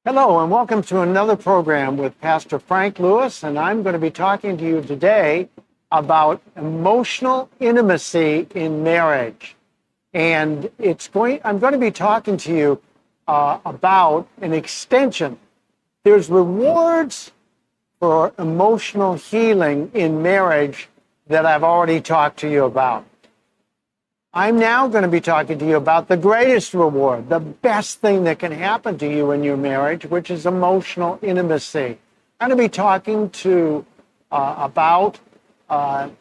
Hello, and welcome to another program with Pastor Frank Lewis, and I'm going to be talking to you today about emotional intimacy in marriage. And I'm going to be talking to you about an extension. There's rewards for emotional healing in marriage that I've already talked to you about. I'm now going to be talking to you about the greatest reward, the best thing that can happen to you in your marriage, which is emotional intimacy. I'm going to be talking about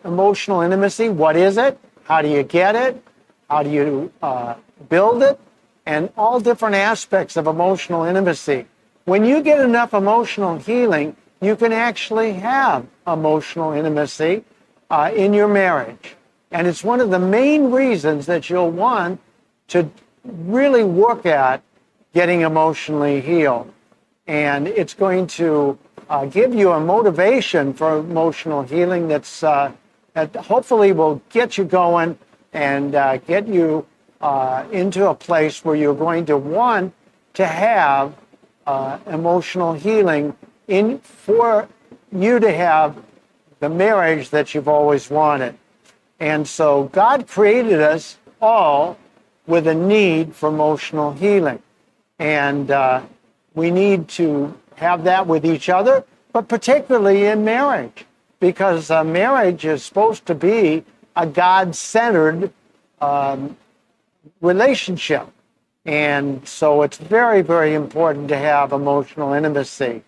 emotional intimacy. What is it? How do you get it? How do you build it? And all different aspects of emotional intimacy. When you get enough emotional healing, you can actually have emotional intimacy in your marriage. And it's one of the main reasons that you'll want to really work at getting emotionally healed. And it's going to give you a motivation for emotional healing that hopefully will get you going and get you into a place where you're going to want to have emotional healing for you to have the marriage that you've always wanted. And so God created us all with a need for emotional healing. And we need to have that with each other, but particularly in marriage, because marriage is supposed to be a God-centered relationship. And so it's very, very important to have emotional intimacy.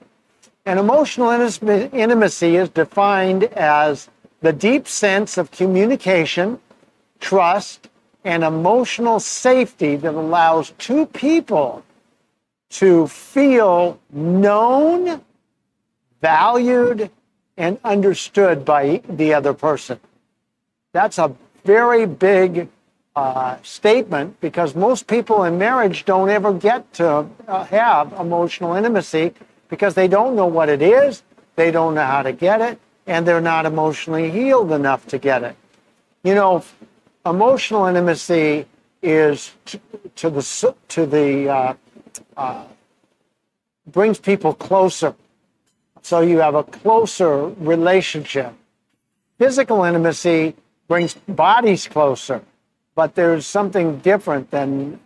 And emotional intimacy is defined as the deep sense of communication, trust, and emotional safety that allows two people to feel known, valued, and understood by the other person. That's a very big statement, because most people in marriage don't ever get to have emotional intimacy because they don't know what it is, they don't know how to get it, and they're not emotionally healed enough to get it. You know, emotional intimacy is brings people closer. So you have a closer relationship. Physical intimacy brings bodies closer, but there's something different than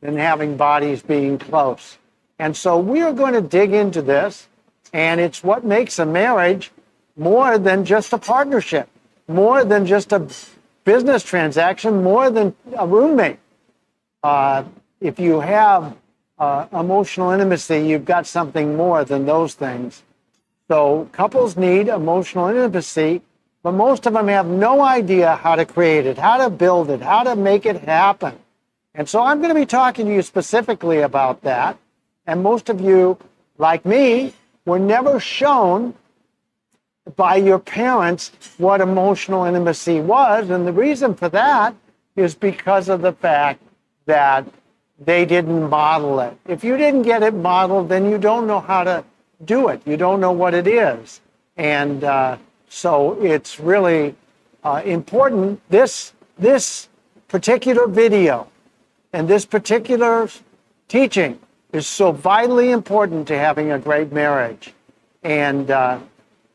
having bodies being close. And so we are going to dig into this, and it's what makes a marriage more than just a partnership, more than just a business transaction, more than a roommate. If you have emotional intimacy, you've got something more than those things. So couples need emotional intimacy, but most of them have no idea how to create it, how to build it, how to make it happen. And so I'm going to be talking to you specifically about that. And most of you, like me, were never shown by your parents what emotional intimacy was. And the reason for that is because of the fact that they didn't model it. If you didn't get it modeled, then you don't know how to do it. You don't know what it is. And so it's really important. This particular video and this particular teaching is so vitally important to having a great marriage. And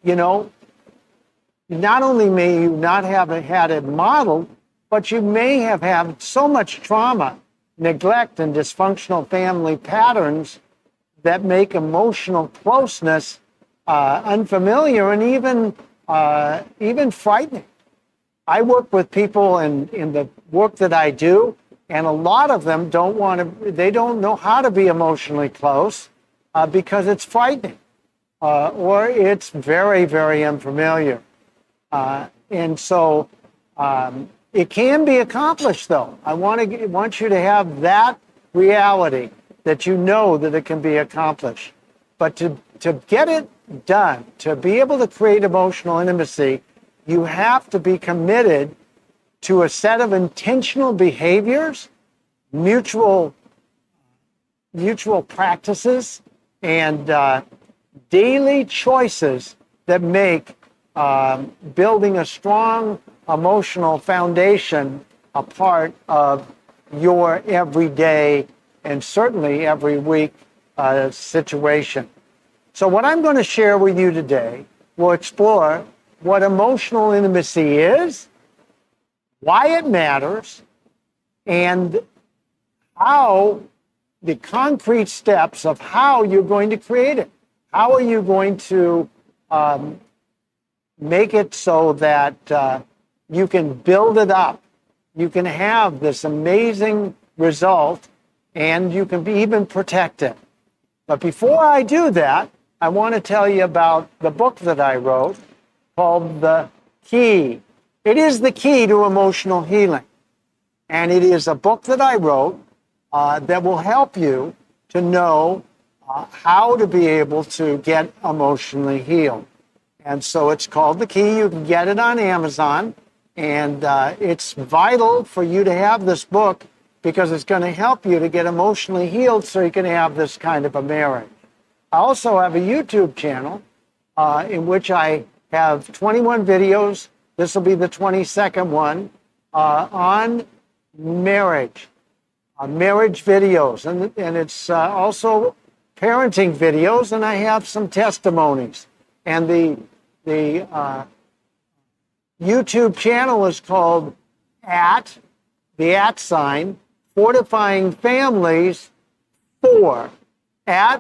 you know, not only may you not have had it modeled, but you may have had so much trauma, neglect, and dysfunctional family patterns that make emotional closeness unfamiliar and even frightening. I work with people in the work that I do, and a lot of them they don't know how to be emotionally close because it's frightening. Or it's very, very unfamiliar. And so it can be accomplished, though. I want you to have that reality, that you know that it can be accomplished. But to get it done, to be able to create emotional intimacy, you have to be committed to a set of intentional behaviors, mutual practices, and daily choices that make building a strong emotional foundation a part of your everyday and certainly every week situation. So what I'm going to share with you today will explore what emotional intimacy is, why it matters, and how the concrete steps of how you're going to create it. How are you going to make it so that you can build it up? You can have this amazing result, and you can be even protect it. But before I do that, I want to tell you about the book that I wrote called The Key. It is the key to emotional healing. And it is a book that I wrote that will help you to know how to be able to get emotionally healed. And so it's called The Key. You can get it on Amazon. And it's vital for you to have this book because it's going to help you to get emotionally healed so you can have this kind of a marriage. I also have a YouTube channel in which I have 21 videos. This will be the 22nd one on marriage, marriage videos. And it's also parenting videos, and I have some testimonies. And the YouTube channel is called Fortifying Families 4.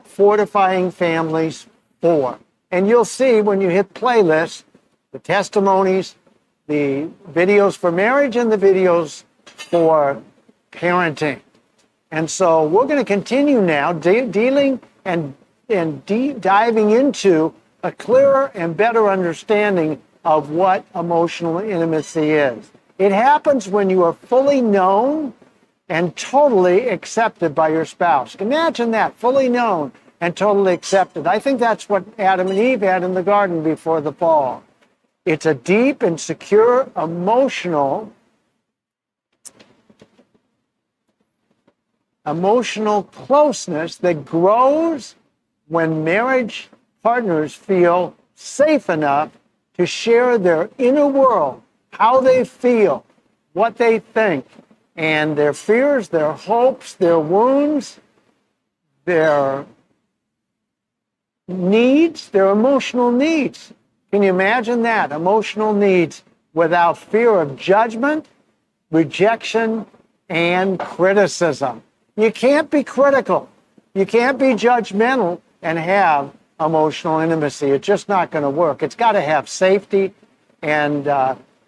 Fortifying Families 4. And you'll see when you hit playlist, the testimonies, the videos for marriage, and the videos for parenting. And so we're going to continue now dealing and diving into a clearer and better understanding of what emotional intimacy is. It happens when you are fully known and totally accepted by your spouse. Imagine that, fully known and totally accepted. I think that's what Adam and Eve had in the garden before the fall. It's a deep and secure emotional closeness that grows when marriage partners feel safe enough to share their inner world, how they feel, what they think, and their fears, their hopes, their wounds, their needs, their emotional needs. Can you imagine that? Emotional needs without fear of judgment, rejection, and criticism. You can't be critical. You can't be judgmental and have emotional intimacy. It's just not going to work. It's got to have safety, and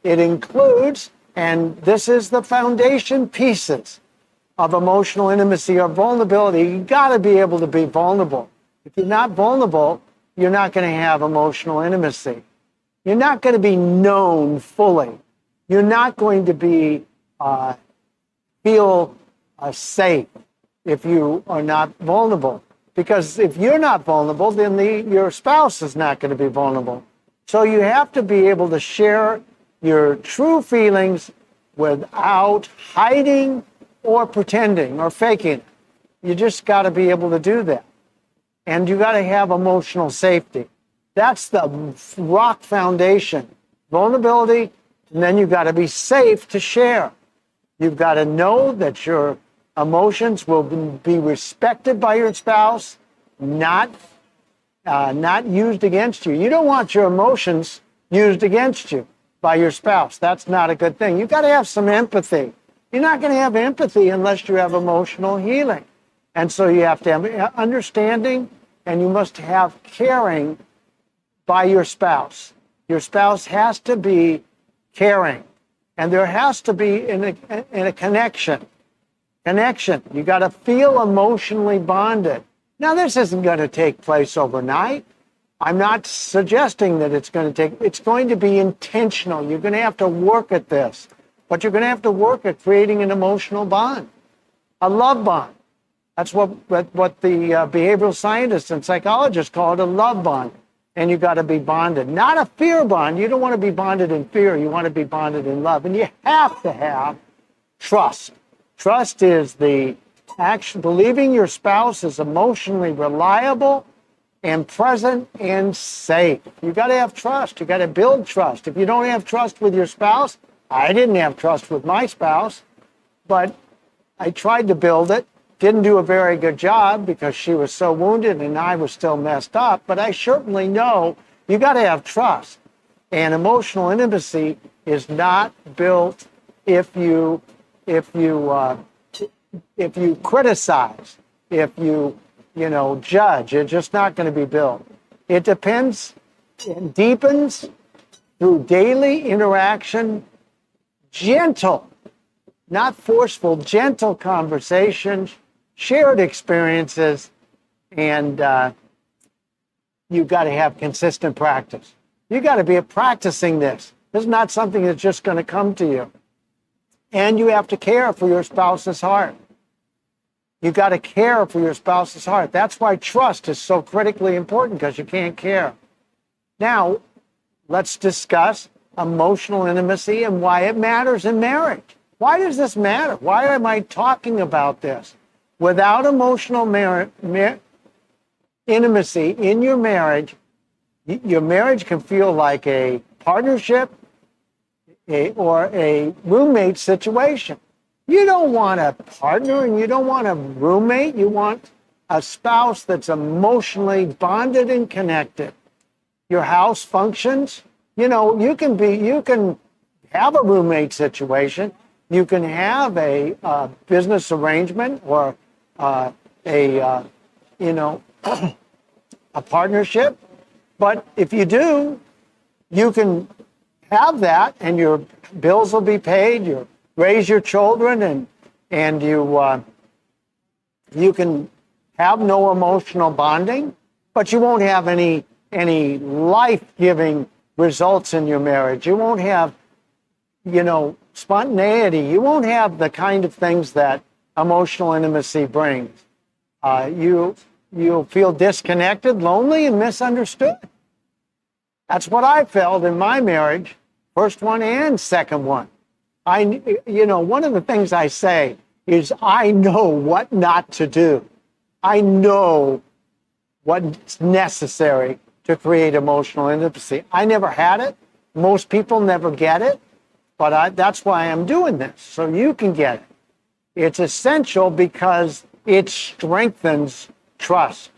it includes, and this is the foundation pieces of emotional intimacy or vulnerability. You got to be able to be vulnerable. If you're not vulnerable, you're not going to have emotional intimacy. You're not going to be known fully. You're not going to be feel safe if you are not vulnerable. Because if you're not vulnerable, then your spouse is not going to be vulnerable. So you have to be able to share your true feelings without hiding or pretending or faking. You just got to be able to do that. And you got to have emotional safety. That's the rock foundation. Vulnerability, and then you got to be safe to share. You've got to know that your emotions will be respected by your spouse, not used against you. You don't want your emotions used against you by your spouse. That's not a good thing. You've got to have some empathy. You're not going to have empathy unless you have emotional healing. And so you have to have understanding, and you must have caring by your spouse. Your spouse has to be caring, and there has to be a connection. You got to feel emotionally bonded. Now, this isn't going to take place overnight. I'm not suggesting that it's going to be intentional. You're going to have to work at this, but you're going to have to work at creating an emotional bond, a love bond. That's what the behavioral scientists and psychologists call it, a love bond. And you got to be bonded, not a fear bond. You don't want to be bonded in fear. You want to be bonded in love. And you have to have trust. Trust is the action, believing your spouse is emotionally reliable and present and safe. You got to have trust. You got to build trust. If you don't have trust with your spouse, I didn't have trust with my spouse, but I tried to build it, didn't do a very good job because she was so wounded and I was still messed up. But I certainly know you got to have trust. And emotional intimacy is not built if you criticize, if you judge. It's just not going to be built. It depends. It deepens through daily interaction, gentle, not forceful, gentle conversations, shared experiences, and you've got to have consistent practice. You got to be practicing this. This is not something that's just going to come to you. And you have to care for your spouse's heart. You got to care for your spouse's heart. That's why trust is so critically important, because you can't care. Now, let's discuss emotional intimacy and why it matters in marriage. Why does this matter? Why am I talking about this? Without emotional intimacy in your marriage can feel like a partnership or a roommate situation. You don't want a partner and you don't want a roommate. You want a spouse that's emotionally bonded and connected. Your house functions. You can have a roommate situation. You can have a business arrangement or a partnership. But if you do, you can have that, and your bills will be paid. You raise your children, and you can have no emotional bonding, but you won't have any life-giving results in your marriage. You won't have, spontaneity. You won't have the kind of things that emotional intimacy brings. You'll feel disconnected, lonely, and misunderstood. That's what I felt in my marriage, first one and second one. One of the things I say is I know what not to do. I know what's necessary to create emotional intimacy. I never had it. Most people never get it, but that's why I'm doing this, so you can get it. It's essential because it strengthens trust.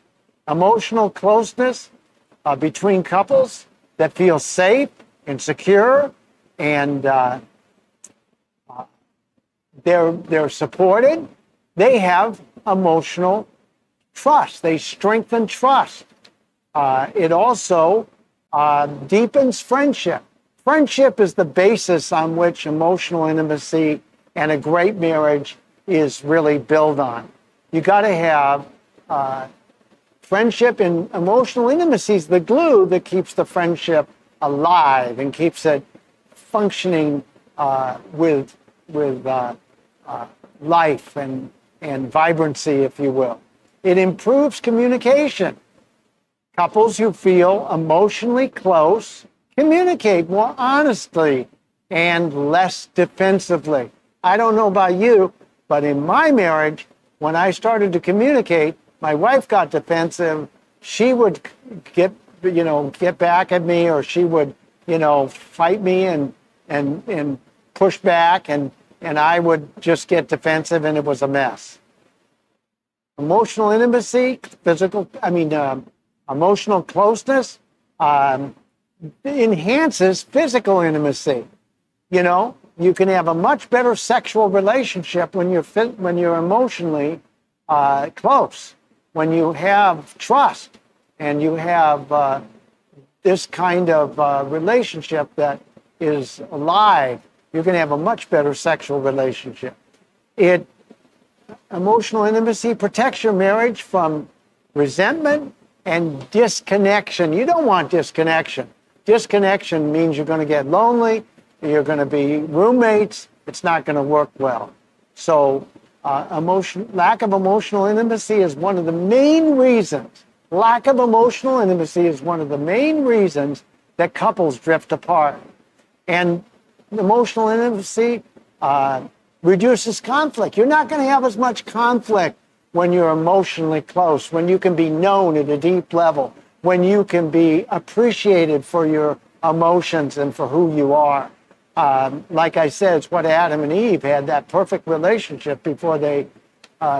Emotional closeness between couples that feel safe and secure, and they're supported. They have emotional trust. They strengthen trust. It also deepens friendship. Friendship is the basis on which emotional intimacy and a great marriage is really built on. You got to have friendship, and emotional intimacy is the glue that keeps the friendship alive and keeps it functioning with life and vibrancy, if you will. It improves communication. Couples who feel emotionally close communicate more honestly and less defensively. I don't know about you, but in my marriage, when I started to communicate, my wife got defensive. She would get back at me, or she would, fight me and push back, and I would just get defensive, and it was a mess. Emotional intimacy, emotional closeness enhances physical intimacy. You can have a much better sexual relationship when you're emotionally close, when you have trust and you have this kind of relationship that is alive. You're going to have a much better sexual relationship. Emotional intimacy protects your marriage from resentment and disconnection. You don't want disconnection. Disconnection means you're going to get lonely, you're going to be roommates, it's not going to work well. So lack of emotional intimacy is one of the main reasons. Lack of emotional intimacy is one of the main reasons that couples drift apart. And emotional intimacy reduces conflict. You're not going to have as much conflict when you're emotionally close, when you can be known at a deep level, when you can be appreciated for your emotions and for who you are. Like I said, it's what Adam and Eve had, that perfect relationship before they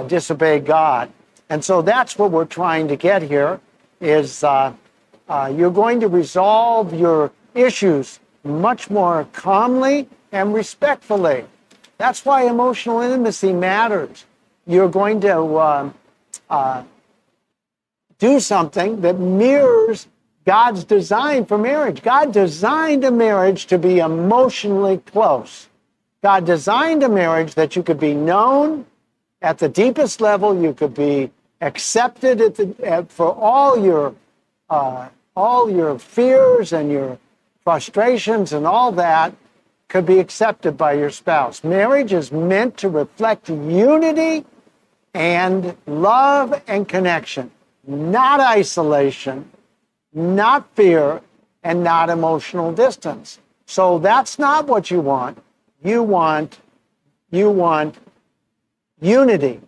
disobey God. And so that's what we're trying to get here is you're going to resolve your issues much more calmly and respectfully. That's why emotional intimacy matters. You're going to do something that mirrors God's design for marriage. God designed a marriage to be emotionally close. God designed a marriage that you could be known at the deepest level, you could be accepted for all your fears and your frustrations and all that could be accepted by your spouse. Marriage is meant to reflect unity and love and connection, not isolation, not fear, and not emotional distance. So that's not what you want. You want unity.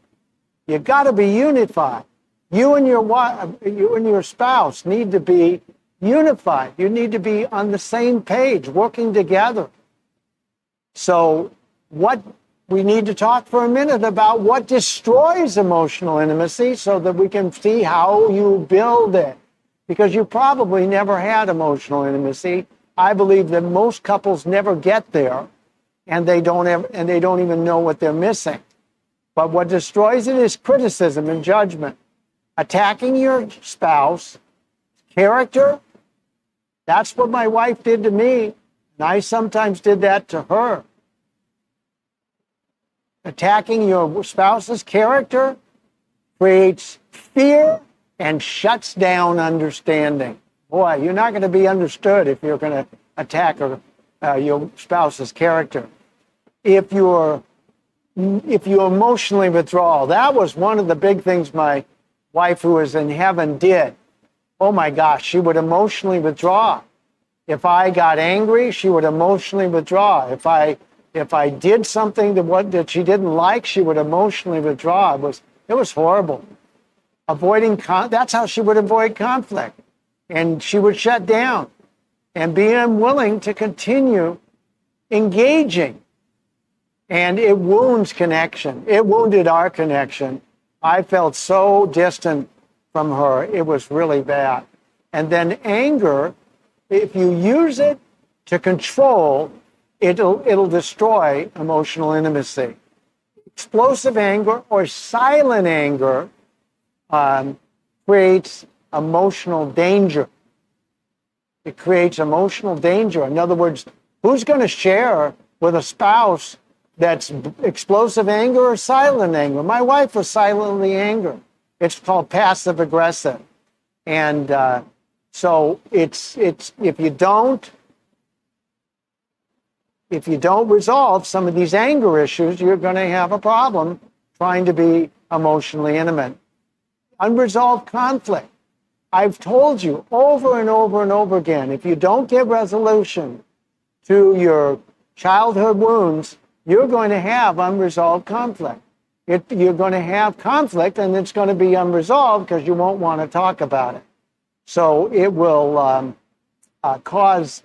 You got to be unified. You and your spouse need to be unified. You need to be on the same page, working together. So what we need to talk for a minute about what destroys emotional intimacy so that we can see how you build it. Because you probably never had emotional intimacy. I believe that most couples never get there, and they don't even know what they're missing. But what destroys it is criticism and judgment. Attacking your spouse, character, that's what my wife did to me, and I sometimes did that to her. Attacking your spouse's character creates fear and shuts down understanding. Boy, you're not going to be understood if you're going to attack your spouse's character. If you emotionally withdraw, that was one of the big things my wife who was in heaven did. Oh my gosh, she would emotionally withdraw. If I got angry, she would emotionally withdraw. If I did something that she didn't like, she would emotionally withdraw. It was horrible. That's how she would avoid conflict. And she would shut down and be unwilling to continue engaging. And it wounds connection. It wounded our connection. I felt so distant from her. It was really bad. And then anger, if you use it to control, it'll destroy emotional intimacy. Explosive anger or silent anger creates emotional danger. It creates emotional danger. In other words, who's going to share with a spouse that's explosive anger or silent anger? My wife was silently angry. It's called passive aggressive. And so it's if you don't resolve some of these anger issues, you're going to have a problem trying to be emotionally intimate. Unresolved conflict. I've told you over and over and over again, if you don't get resolution to your childhood wounds, you're going to have unresolved conflict. You're going to have conflict, and it's going to be unresolved because you won't want to talk about it. So it will cause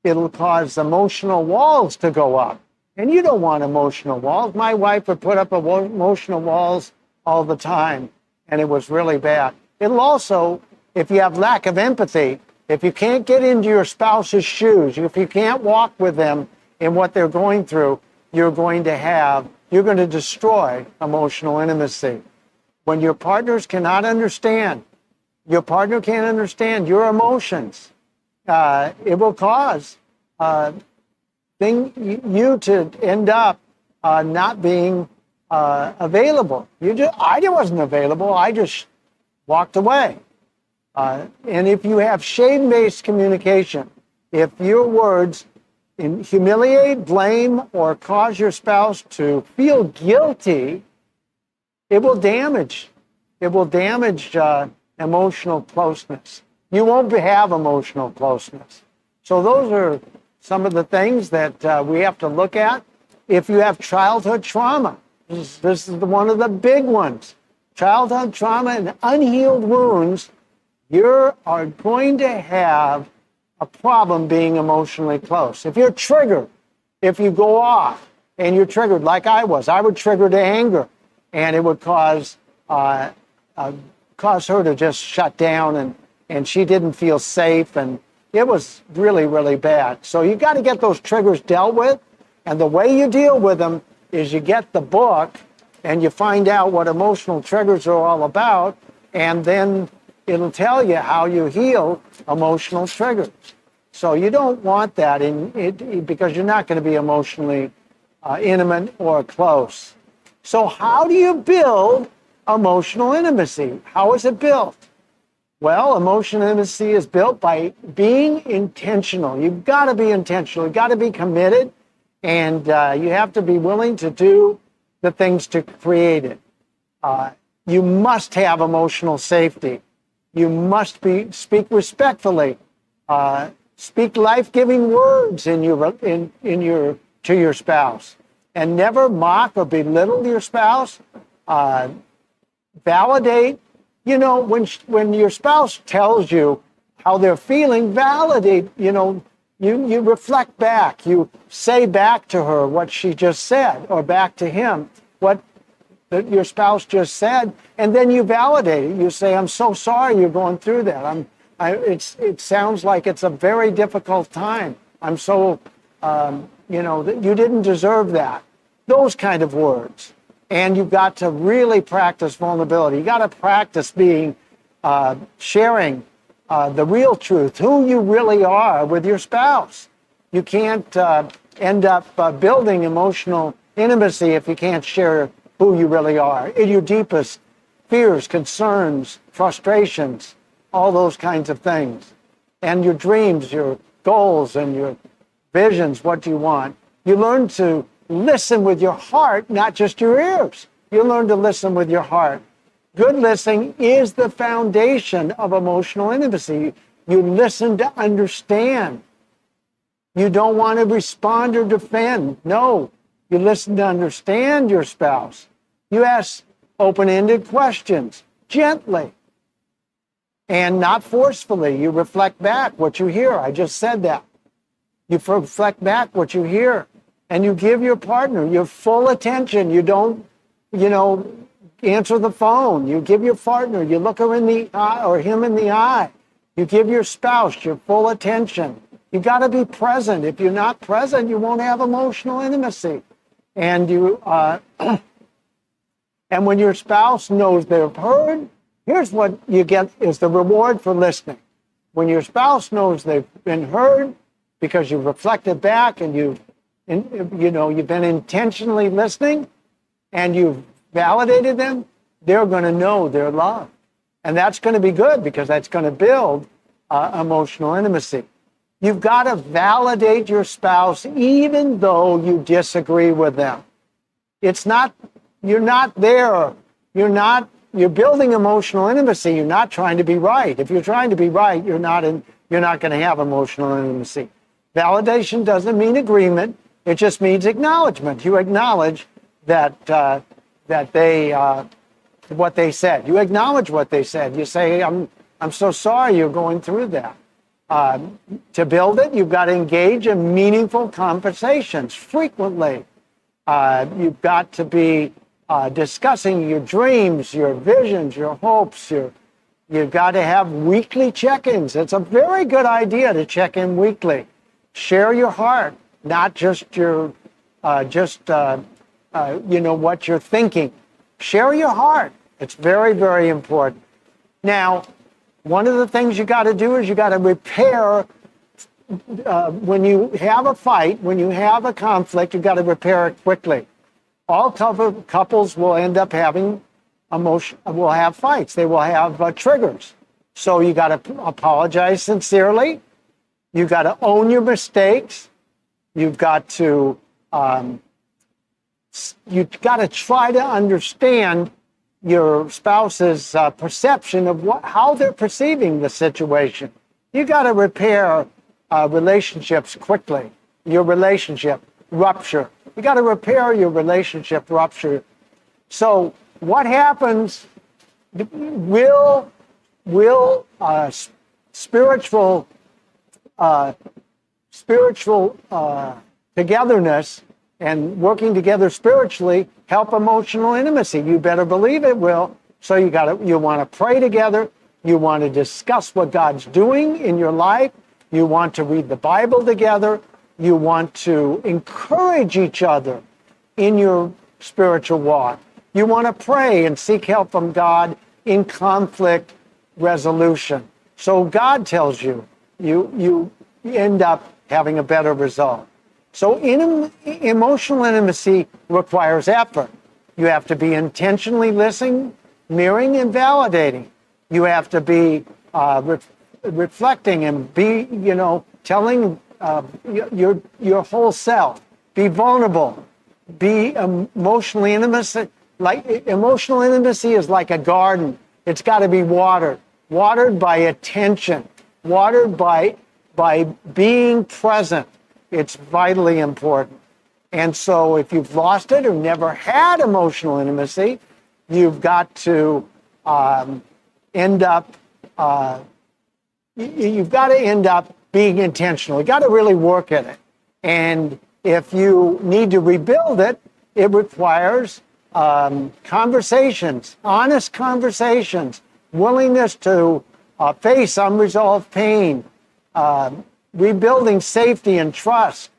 emotional walls to go up. And you don't want emotional walls. My wife would put up emotional walls all the time, and it was really bad. It'll also, if you have lack of empathy, if you can't get into your spouse's shoes, if you can't walk with them in what they're going through, you're going to destroy emotional intimacy. When your partners cannot understand, your partner can't understand your emotions, it will cause you to end up not being available. I wasn't available. I just walked away. And if you have shame-based communication, if your words humiliate, blame, or cause your spouse to feel guilty, it will damage emotional closeness. You won't have emotional closeness. So those are some of the things that we have to look at. If you have childhood trauma, this is one of the big ones. Childhood trauma and unhealed wounds, you are going to have a problem being emotionally close. If you're triggered, if you go off, and you're triggered like I was. I would trigger to anger, and it would cause her to just shut down, and she didn't feel safe, and it was really, really bad. So you got to get those triggers dealt with, and the way you deal with them is you get the book and you find out what emotional triggers are all about, and then it'll tell you how you heal emotional triggers. So you don't want that because you're not going to be emotionally intimate or close. So how do you build emotional intimacy? How is it built? Well, emotional intimacy is built by being intentional. You've got to be intentional. You've got to be committed, and you have to be willing to do the things to create it. You must have emotional safety. You must speak respectfully. Speak life-giving words to your spouse, and never mock or belittle your spouse. Validate. You know, when your spouse tells you how they're feeling, validate. You reflect back. You say back to her what she just said, or back to him what your spouse just said, and then you validate it. You say, "I'm so sorry you're going through that. It sounds like it's a very difficult time. I'm so, that you didn't deserve that." Those kind of words. And you've got to really practice vulnerability. You got to practice sharing the real truth, who you really are with your spouse. You can't end up building emotional intimacy if you can't share who you really are, in your deepest fears, concerns, frustrations, all those kinds of things. And your dreams, your goals, and your visions, what you want. You learn to listen with your heart, not just your ears. You learn to listen with your heart. Good listening is the foundation of emotional intimacy. You listen to understand. You don't want to respond or defend. No, you listen to understand your spouse. You ask open-ended questions, gently, and not forcefully. You reflect back what you hear. I just said that. You reflect back what you hear, and you give your partner your full attention. You don't, answer the phone. You give your partner, you look her in the eye or him in the eye. You give your spouse your full attention. You got to be present. If you're not present, you won't have emotional intimacy. And and when your spouse knows they've heard, here's what you get is the reward for listening. When your spouse knows they've been heard because you've reflected back and you've been intentionally listening and you've validated them, they're going to know they're loved. And that's going to be good because that's going to build emotional intimacy. You've got to validate your spouse even though you disagree with them. You're not there. You're building emotional intimacy. You're not trying to be right. If you're trying to be right, you're not going to have emotional intimacy. Validation doesn't mean agreement. It just means acknowledgement. You acknowledge that what they said. You acknowledge what they said. You say, I'm so sorry you're going through that. To build it, you've got to engage in meaningful conversations frequently. You've got to be discussing your dreams, your visions, your hopes. You've got to have weekly check-ins. It's a very good idea to check in weekly. Share your heart, not just what you're thinking. Share your heart. It's very, very important. Now, one of the things you got to do is you got to repair. When you have a fight, when you have a conflict, you got to repair it quickly. All couples will end up having will have fights. They will have triggers. So you got to apologize sincerely. You got to own your mistakes. You've got to try to understand your spouse's perception of how they're perceiving the situation. You got to repair relationships quickly. Your relationship rupture. You got to repair your relationship rupture. So what happens? Will spiritual togetherness and working together spiritually help emotional intimacy. You better believe it will. So you want to pray together. You want to discuss what God's doing in your life. You want to read the Bible together. You want to encourage each other in your spiritual walk. You want to pray and seek help from God in conflict resolution. So God tells you, you end up having a better result. So emotional intimacy requires effort. You have to be intentionally listening, mirroring, and validating. You have to be reflecting and be, telling your whole self. Be vulnerable. Be emotionally intimate. Like emotional intimacy is like a garden. It's got to be watered by attention, watered by being present. It's vitally important. And so if you've lost it or never had emotional intimacy, you've got to end up being intentional. You've got to really work at it. And if you need to rebuild it, it requires conversations, honest conversations, willingness to face unresolved pain, rebuilding safety and trust.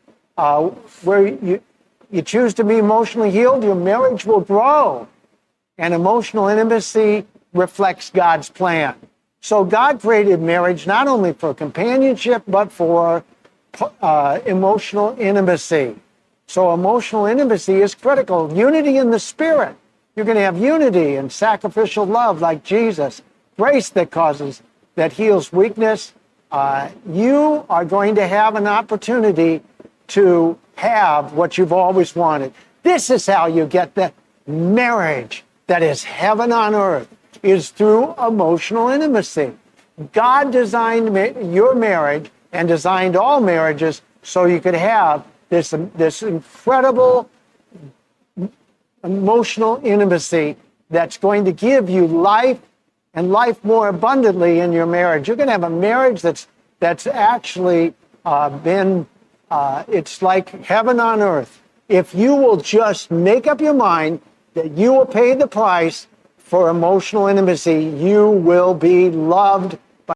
Where you choose to be emotionally healed, your marriage will grow. And emotional intimacy reflects God's plan. So God created marriage not only for companionship, but for emotional intimacy. So emotional intimacy is critical. Unity in the Spirit. You're going to have unity and sacrificial love like Jesus. Grace that heals weakness. You are going to have an opportunity to have what you've always wanted. This is how you get the marriage that is heaven on earth, is through emotional intimacy. God designed your marriage and designed all marriages so you could have this incredible emotional intimacy that's going to give you life and life more abundantly in your marriage. You're going to have a marriage that's actually it's like heaven on earth. If you will just make up your mind that you will pay the price for emotional intimacy, you will be loved